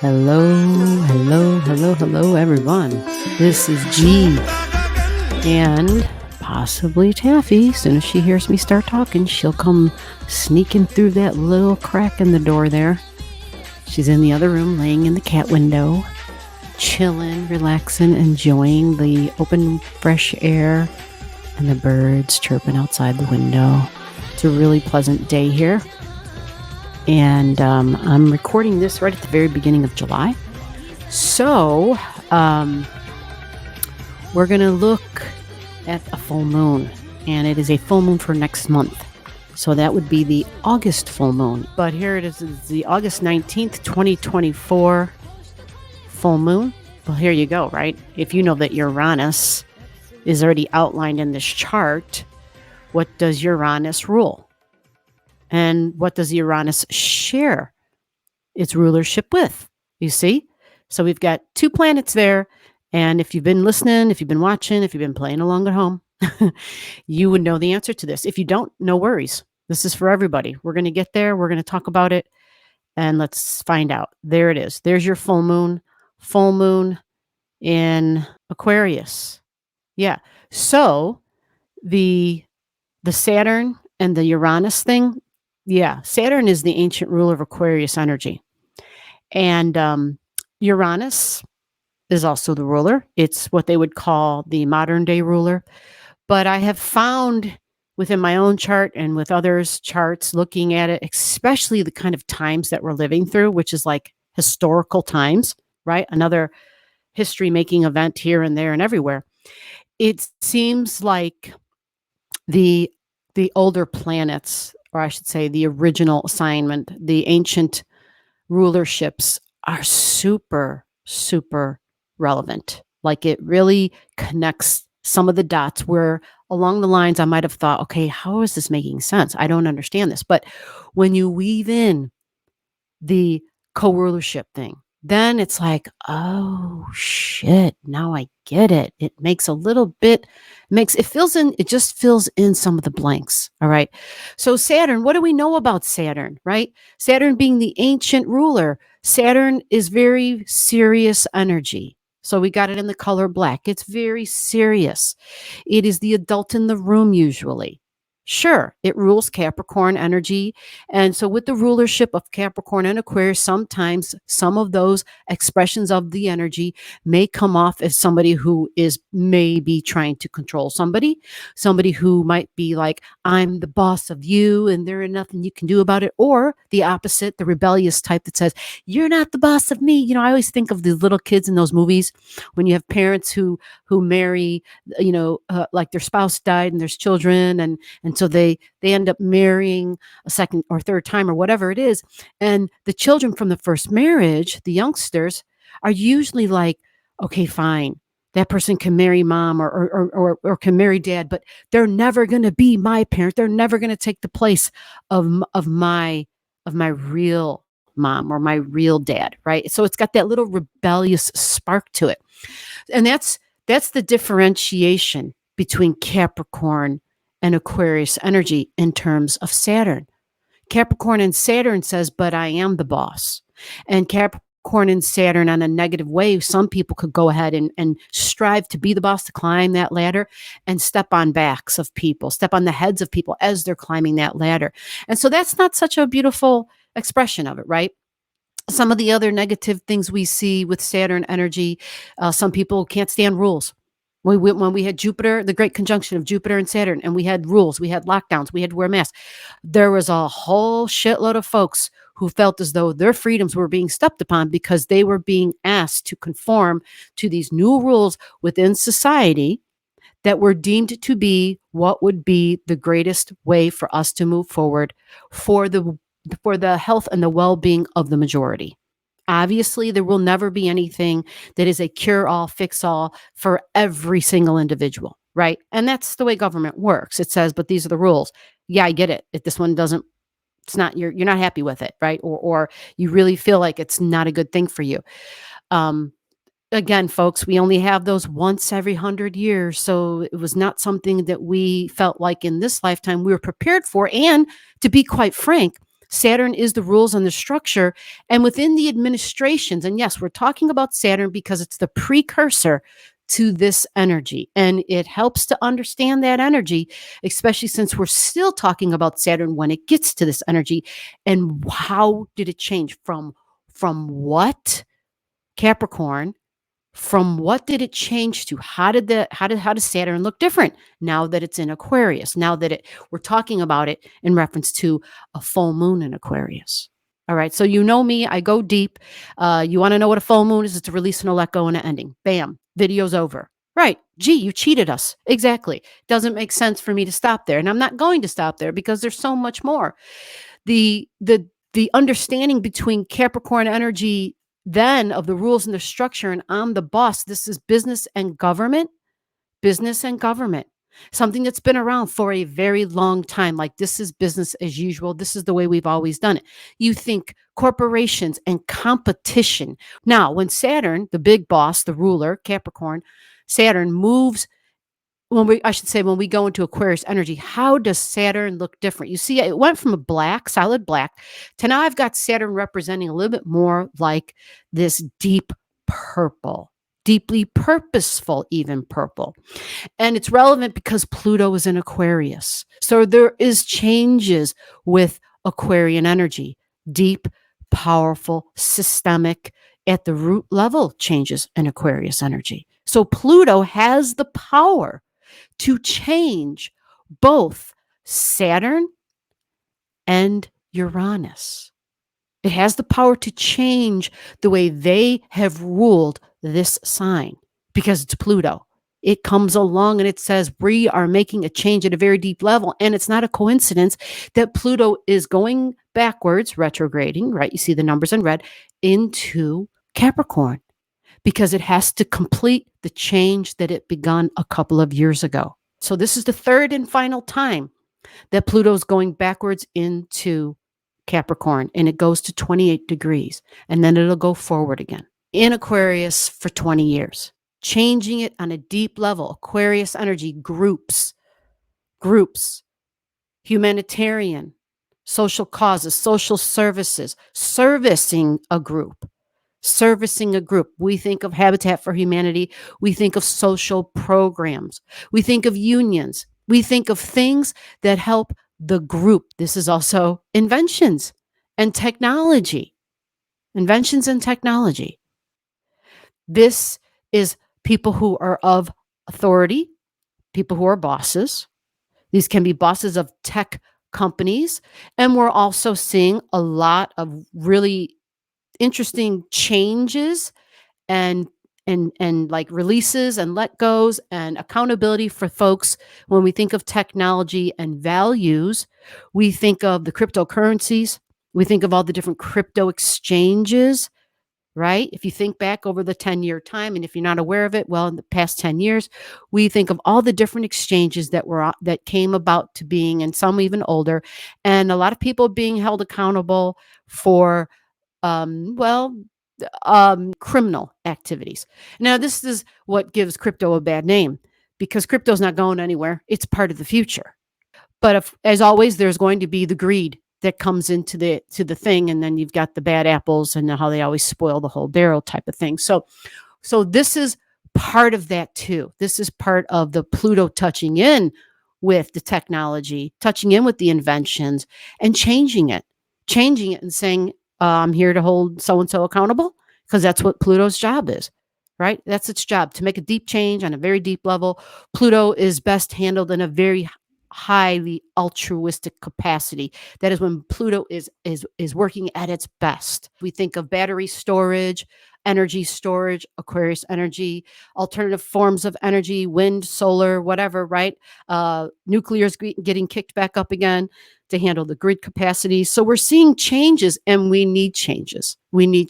Hello, everyone. This is G and possibly Taffy. As soon as she hears me start talking, she'll come sneaking through that little crack in the door there. She's in the other room, laying in the cat window, chilling, relaxing, enjoying the open, fresh air and the birds chirping outside the window. It's a really pleasant day here. And I'm recording this right at the very beginning of July. So we're going to look at a full moon. And it is a full moon for next month. So that would be the August full moon. But here it is, the August 19th, 2024 full moon. Well, here you go, right? If you know that Uranus is already outlined in this chart, what does Uranus rule? And what does Uranus share its rulership with? You see? So we've got two planets there. And if you've been listening, if you've been watching, if you've been playing along at home, you would know the answer to this. If you don't, no worries. This is for everybody. We're going to get there. We're going to talk about it. And let's find out. There it is. There's your full moon. Full moon in Aquarius. Yeah. So the Saturn and the Uranus thing, yeah, Saturn is the ancient ruler of Aquarius energy. And Uranus is also the ruler. It's what they would call the modern day ruler. But I have found within my own chart and with others' charts, looking at it, especially the kind of times that we're living through, which is like historical times, right? Another history-making event here and there and everywhere. It seems like the older planets, or I should say the original assignment, the ancient rulerships are super, super relevant. Like it really connects some of the dots where along the lines I might have thought, okay, how is this making sense? I don't understand this. But when you weave in the co-rulership thing, then it's like, oh shit, now I get it. It makes a little bit, it just fills in some of the blanks. All right. So Saturn, what do we know about Saturn, right? Saturn being the ancient ruler, Saturn is very serious energy. So we got it in the color black. It's very serious. It is the adult in the room usually. Sure, it rules Capricorn energy. And so with the rulership of Capricorn and Aquarius, sometimes some of those expressions of the energy may come off as somebody who is maybe trying to control somebody who might be like, I'm the boss of you and there is nothing you can do about it. Or the opposite, the rebellious type that says, you're not the boss of me. You know, I always think of the little kids in those movies when you have parents who marry, like their spouse died and there's children and so they end up marrying a second or third time or whatever it is. And the children from the first marriage, the youngsters, are usually like, okay, fine, that person can marry mom or can marry dad, but they're never going to be my parent. They're never going to take the place of my real mom or my real dad, right? So it's got that little rebellious spark to it. And that's the differentiation between Capricorn and Aquarius energy in terms of Saturn. Capricorn and Saturn says, but I am the boss. And Capricorn and Saturn on a negative way, some people could go ahead and strive to be the boss, to climb that ladder and step on backs of people, step on the heads of people as they're climbing that ladder. And so that's not such a beautiful expression of it, right? Some of the other negative things we see with Saturn energy, some people can't stand rules. When we had Jupiter, the great conjunction of Jupiter and Saturn, and we had rules, we had lockdowns, we had to wear masks. There was a whole shitload of folks who felt as though their freedoms were being stepped upon because they were being asked to conform to these new rules within society that were deemed to be what would be the greatest way for us to move forward for the health and the well-being of the majority. Obviously, there will never be anything that is a cure-all, fix-all for every single individual, right? And that's the way government works. It says, but these are the rules. Yeah, I get it. If this one doesn't, it's not, you're not happy with it, right? Or you really feel like it's not a good thing for you. Again, folks, we only have those once every 100 years. So it was not something that we felt like in this lifetime we were prepared for. And to be quite frank, Saturn is the rules and the structure. And within the administrations, and yes, we're talking about Saturn because it's the precursor to this energy. And it helps to understand that energy, especially since we're still talking about Saturn when it gets to this energy. And how did it change from what, Capricorn? From what did it change to? How does Saturn look different now that it's in Aquarius? Now that we're talking about it in reference to a full moon in Aquarius. All right, so you know me, I go deep. You want to know what a full moon is? It's a release and a let go and an ending. Bam, video's over. Right. Gee, you cheated us. Exactly. Doesn't make sense for me to stop there, and I'm not going to stop there because there's so much more. The understanding between Capricorn energy then of the rules and the structure, and I'm the boss. This is business and government, something that's been around for a very long time. Like, this is business as usual. This is the way we've always done it. You think corporations and competition. Now, when Saturn, the big boss, the ruler, Capricorn, Saturn moves, when we go into Aquarius energy, how does Saturn look different? You see, it went from a black, solid black, to now I've got Saturn representing a little bit more like this deep purple, deeply purposeful, even purple. And it's relevant because Pluto is in Aquarius. So there is changes with Aquarian energy, deep, powerful, systemic, at the root level changes in Aquarius energy. So Pluto has the power to change both Saturn and Uranus. It has the power to change the way they have ruled this sign because it's Pluto. It comes along and it says we are making a change at a very deep level. And it's not a coincidence that Pluto is going backwards, retrograding, right? You see the numbers in red, into Capricorn, because it has to complete the change that it begun a couple of years ago. So this is the third and final time that Pluto is going backwards into Capricorn, and it goes to 28 degrees, and then it'll go forward again in Aquarius for 20 years, changing it on a deep level. Aquarius energy groups, humanitarian, social causes, social services, servicing a group. We think of Habitat for Humanity. We think of social programs. We think of unions. We think of things that help the group. This is also inventions and technology. This is people who are of authority, people who are bosses. These can be bosses of tech companies. And we're also seeing a lot of really interesting changes and like releases and let goes and accountability for folks. When we think of technology and values, we think of the cryptocurrencies. We think of all the different crypto exchanges, right? If you think back over the 10-year time, and if you're not aware of it, well, in the past 10 years, we think of all the different exchanges that came about to being, and some even older, and a lot of people being held accountable for criminal activities. Now, this is what gives crypto a bad name, because crypto's not going anywhere. It's part of the future. But as always, there's going to be the greed that comes into the thing, and then you've got the bad apples and how they always spoil the whole barrel type of thing. So this is part of that too. This is part of the Pluto touching in with the technology, touching in with the inventions, and changing it and saying, I'm here to hold so-and-so accountable, because that's what Pluto's job is, right? That's its job, to make a deep change on a very deep level. Pluto is best handled in a very highly altruistic capacity. That is when Pluto is working at its best. We think of battery storage, energy storage, Aquarius energy, alternative forms of energy, wind, solar, whatever, right? Nuclear is getting kicked back up again to handle the grid capacity. So we're seeing changes, and we need changes. We need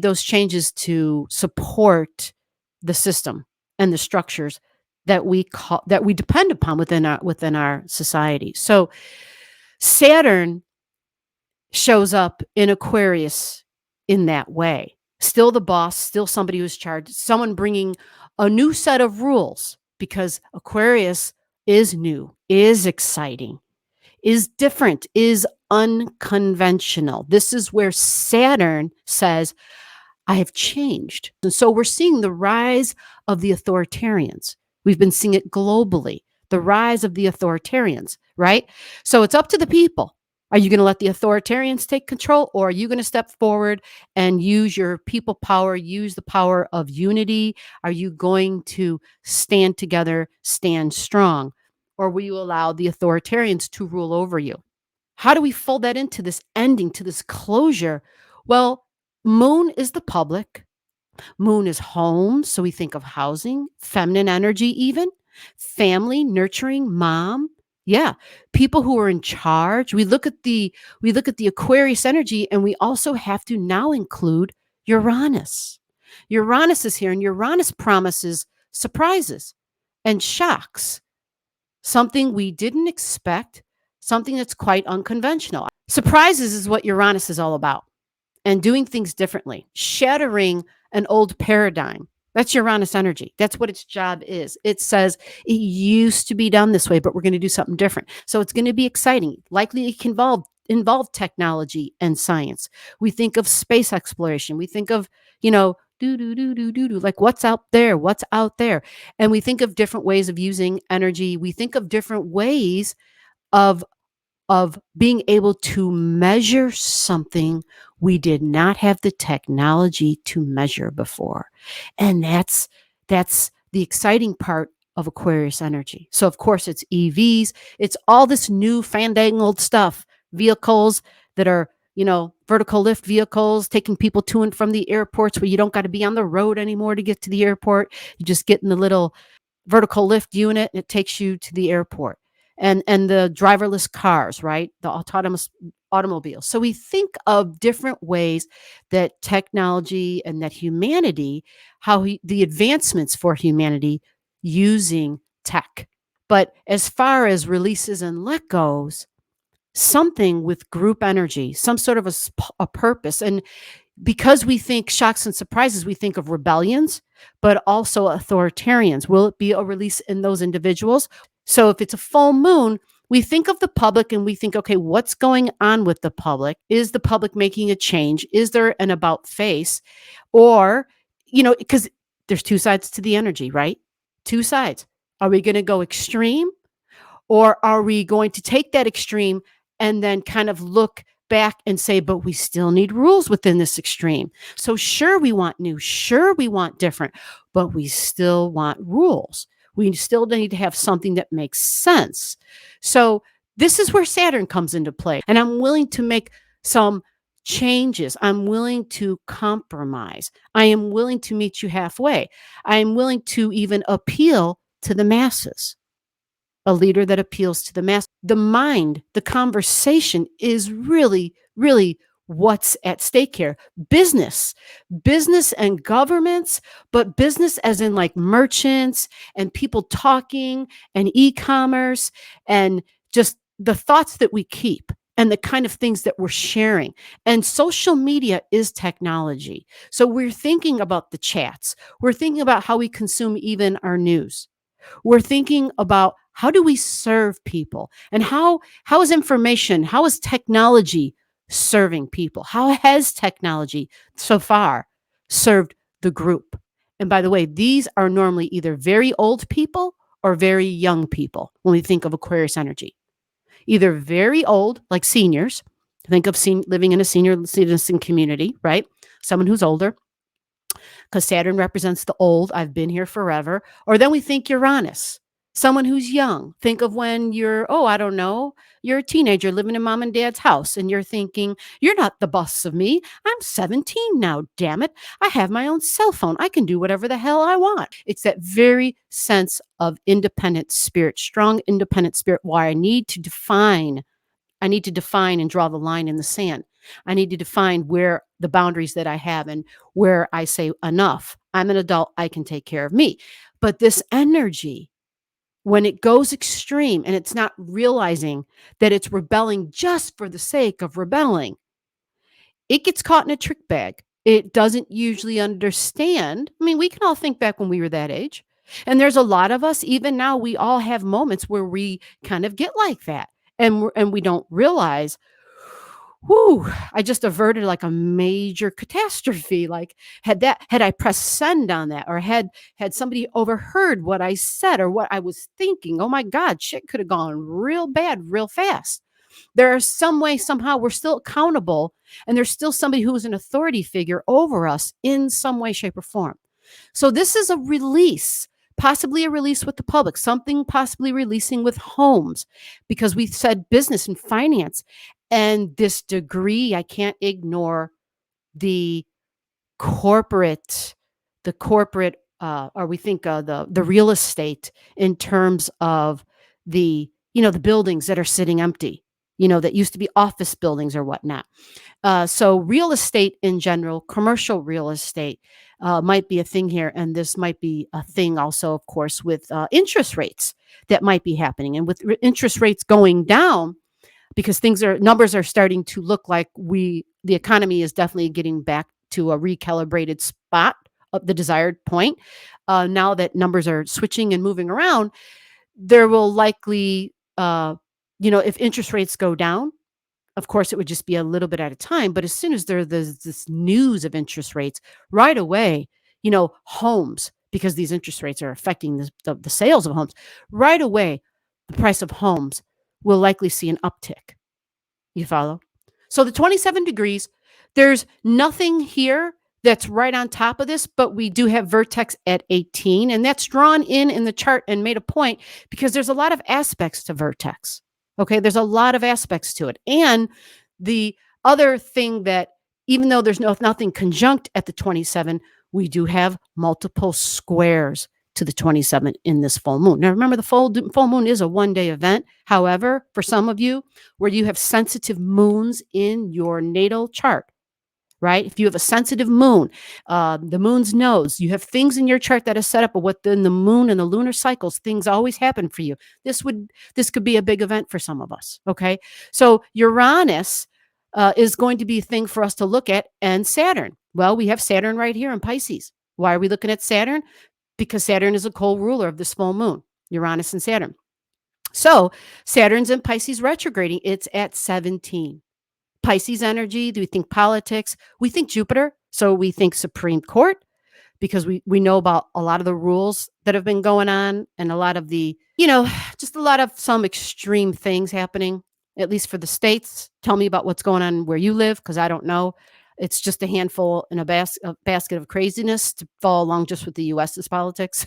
those changes to support the system and the structures that we depend upon within our society. So Saturn shows up in Aquarius in that way. Still the boss, still somebody who's charged, someone bringing a new set of rules, because Aquarius is new, is exciting, is different, is unconventional. This is where Saturn says, I have changed. And so we're seeing the rise of the authoritarians. We've been seeing it globally, the rise of the authoritarians, right? So it's up to the people. Are you going to let the authoritarians take control, or are you going to step forward and use your people power, use the power of unity? Are you going to stand together, stand strong, or will you allow the authoritarians to rule over you? How do we fold that into this ending, to this closure? Well, moon is the public. Moon is home. So we think of housing, feminine energy, even family, nurturing, mom. Yeah. People who are in charge. We look at the Aquarius energy, and we also have to now include Uranus. Uranus is here, and Uranus promises surprises and shocks, something we didn't expect, something that's quite unconventional. Surprises is what Uranus is all about, and doing things differently, shattering an old paradigm. That's Uranus energy. That's what its job is. It says it used to be done this way, but we're going to do something different. So it's going to be exciting. Likely it can involve technology and science. We think of space exploration. We think of, like what's out there, what's out there. And we think of different ways of using energy. We think of different ways of being able to measure something we did not have the technology to measure before. And that's the exciting part of Aquarius energy. So of course it's EVs, it's all this new fandangled stuff, vehicles that are, vertical lift vehicles taking people to and from the airports, where you don't got to be on the road anymore to get to the airport. You just get in the little vertical lift unit, and it takes you to the airport. And the driverless cars, right? The autonomous automobiles. So we think of different ways that technology and that humanity, the advancements for humanity using tech. But as far as releases and let goes, something with group energy, some sort of a purpose. And because we think shocks and surprises, we think of rebellions, but also authoritarians. Will it be a release in those individuals? So if it's a full moon, we think of the public and we think, okay, what's going on with the public? Is the public making a change? Is there an about face? Or, because there's two sides to the energy, right? Two sides. Are we going to go extreme, or are we going to take that extreme and then kind of look back and say, but we still need rules within this extreme? So sure, we want new, sure, we want different, but we still want rules. We still need to have something that makes sense. So this is where Saturn comes into play. And I'm willing to make some changes. I'm willing to compromise. I am willing to meet you halfway. I am willing to even appeal to the masses. A leader that appeals to the mass. The mind, the conversation is really, really what's at stake here. Business and governments, but business as in like merchants and people talking and e-commerce and just the thoughts that we keep and the kind of things that we're sharing. And social media is technology. So we're thinking about the chats. We're thinking about how we consume even our news. We're thinking about how do we serve people, and how is information, how is technology serving people? How has technology so far served the group? And by the way, these are normally either very old people or very young people when we think of Aquarius energy. Either very old, like seniors, think of living in a senior citizen community, right? Someone who's older, because Saturn represents the old. I've been here forever. Or then we think Uranus, someone who's young. Think of when you're, I don't know, you're a teenager living in mom and dad's house, and you're thinking, you're not the boss of me. I'm 17 now, damn it. I have my own cell phone. I can do whatever the hell I want. It's that very sense of independent spirit, strong independent spirit, why I need to define and draw the line in the sand. I need to define where the boundaries that I have and where I say enough. I'm an adult. I can take care of me. But this energy, when it goes extreme and it's not realizing that it's rebelling just for the sake of rebelling, it gets caught in a trick bag. It doesn't usually understand. I mean, we can all think back when we were that age. And there's a lot of us, even now, we all have moments where we kind of get like that. And we don't realize whoo, I just averted like a major catastrophe. Like had I pressed send on that, or had somebody overheard what I said or what I was thinking, oh my God, shit could have gone real bad real fast. There is some way, somehow, we're still accountable, and there's still somebody who is an authority figure over us in some way, shape, or form. So this is a release, possibly a release with the public, something possibly releasing with homes, because we said business and finance. And this degree, I can't ignore the corporate, or we think the real estate in terms of the buildings that are sitting empty, that used to be office buildings or whatnot. So real estate in general, commercial real estate might be a thing here. And this might be a thing also, of course, with interest rates that might be happening. And with interest rates going down, because numbers are starting to look like the economy is definitely getting back to a recalibrated spot of the desired point. Now that numbers are switching and moving around, there will likely, if interest rates go down, of course, it would just be a little bit at a time. But as soon as there's this news of interest rates, right away, homes, because these interest rates are affecting the sales of homes, right away, the price of homes will likely see an uptick. You follow? So the 27 degrees, there's nothing here that's right on top of this, but we do have vertex at 18, and that's drawn in the chart and made a point because there's a lot of aspects to vertex. Okay, there's a lot of aspects to it. And the other thing that, even though there's nothing conjunct at the 27, we do have multiple squares to the 27 in this full moon. Now, remember, the full moon is a one-day event. However, for some of you, where you have sensitive moons in your natal chart, right? If you have a sensitive moon, the moon's nose, you have things in your chart that are set up within the moon and the lunar cycles, things always happen for you. This could be a big event for some of us, okay? So Uranus is going to be a thing for us to look at, and Saturn. Well, we have Saturn right here in Pisces. Why are we looking at Saturn? Because Saturn is a co-ruler of this full moon, Uranus and Saturn. So Saturn's in Pisces retrograding. It's at 17. Pisces energy, do we think politics? We think Jupiter. So we think Supreme Court, because we know about a lot of the rules that have been going on, and a lot of just a lot of some extreme things happening, at least for the states. Tell me about what's going on where you live, because I don't know. It's just a handful in a basket of craziness to follow along just with the U.S.'s politics.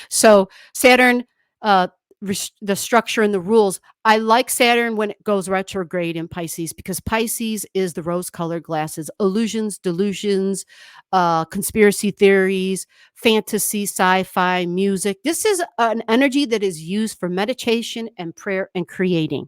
So Saturn, the structure and the rules. I like Saturn when it goes retrograde in Pisces, because Pisces is the rose-colored glasses, illusions, delusions, conspiracy theories, fantasy, sci-fi, music. This is an energy that is used for meditation and prayer and creating.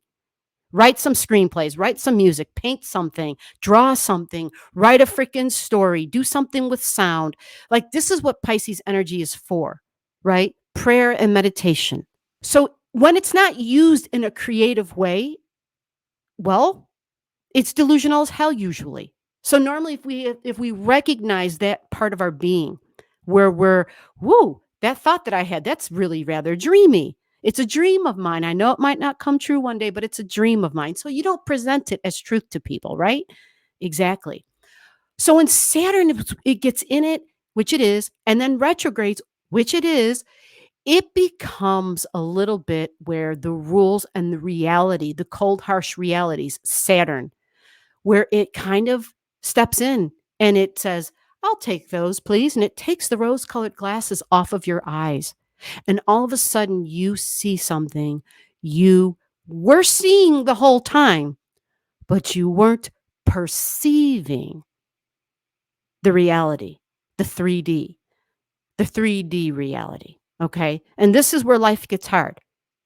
Write some screenplays, write some music, paint something, draw something, write a freaking story, do something with sound. Like, this is what Pisces energy is for, right? Prayer and meditation. So when it's not used in a creative way, well, it's delusional as hell usually. So normally if we recognize that part of our being where we're, woo, that thought that I had, that's really rather dreamy. It's a dream of mine. I know it might not come true one day, but it's a dream of mine. So you don't present it as truth to people, right? Exactly. So when Saturn, it gets in it, which it is, and then retrogrades, which it is, it becomes a little bit where the rules and the reality, the cold, harsh realities, Saturn, where it kind of steps in and it says, I'll take those, please. And it takes the rose-colored glasses off of your eyes. And all of a sudden you see something you were seeing the whole time, but you weren't perceiving the reality, the 3D reality. Okay. And this is where life gets hard,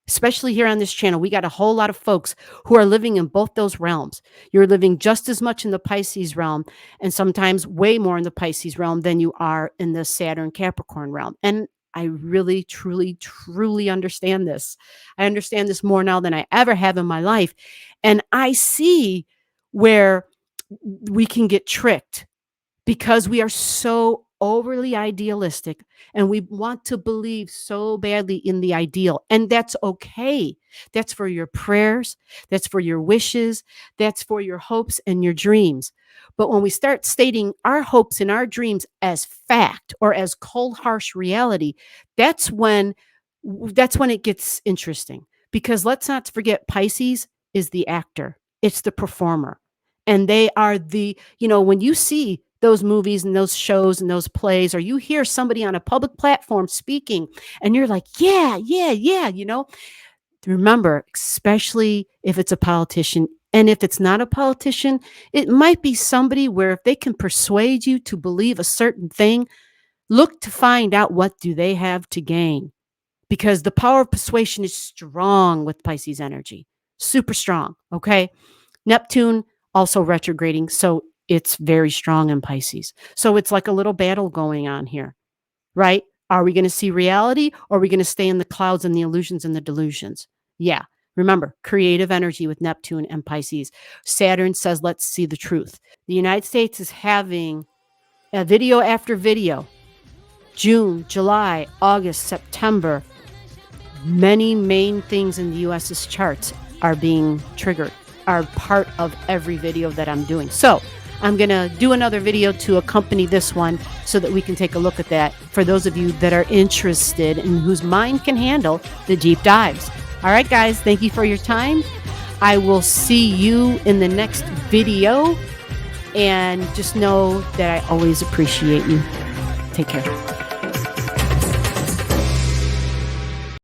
especially here on this channel. We got a whole lot of folks who are living in both those realms. You're living just as much in the Pisces realm, and sometimes way more in the Pisces realm than you are in the Saturn Capricorn realm. And I really, truly, truly understand this. I understand this more now than I ever have in my life. And I see where we can get tricked because we are so overly idealistic and we want to believe so badly in the ideal. And that's okay. That's for your prayers. That's for your wishes. That's for your hopes and your dreams. But when we start stating our hopes and our dreams as fact or as cold, harsh reality, that's when it gets interesting. Because let's not forget, Pisces is the actor. It's the performer. And they are when you see those movies and those shows and those plays, or you hear somebody on a public platform speaking and you're like, yeah, remember, especially if it's a politician, and if it's not a politician, it might be somebody where if they can persuade you to believe a certain thing, look to find out what do they have to gain, because the power of persuasion is strong with Pisces energy, super strong. Okay. Neptune also retrograding, so it's very strong in Pisces. So it's like a little battle going on here, right? Are we going to see reality, or are we going to stay in the clouds and the illusions and the delusions? Yeah. Remember, creative energy with Neptune and Pisces. Saturn says, let's see the truth. The United States is having a video after video. June, July, August, September. Many main things in the U.S.'s charts are being triggered, are part of every video that I'm doing. So I'm going to do another video to accompany this one so that we can take a look at that for those of you that are interested and whose mind can handle the deep dives. All right, guys, thank you for your time. I will see you in the next video, and just know that I always appreciate you. Take care.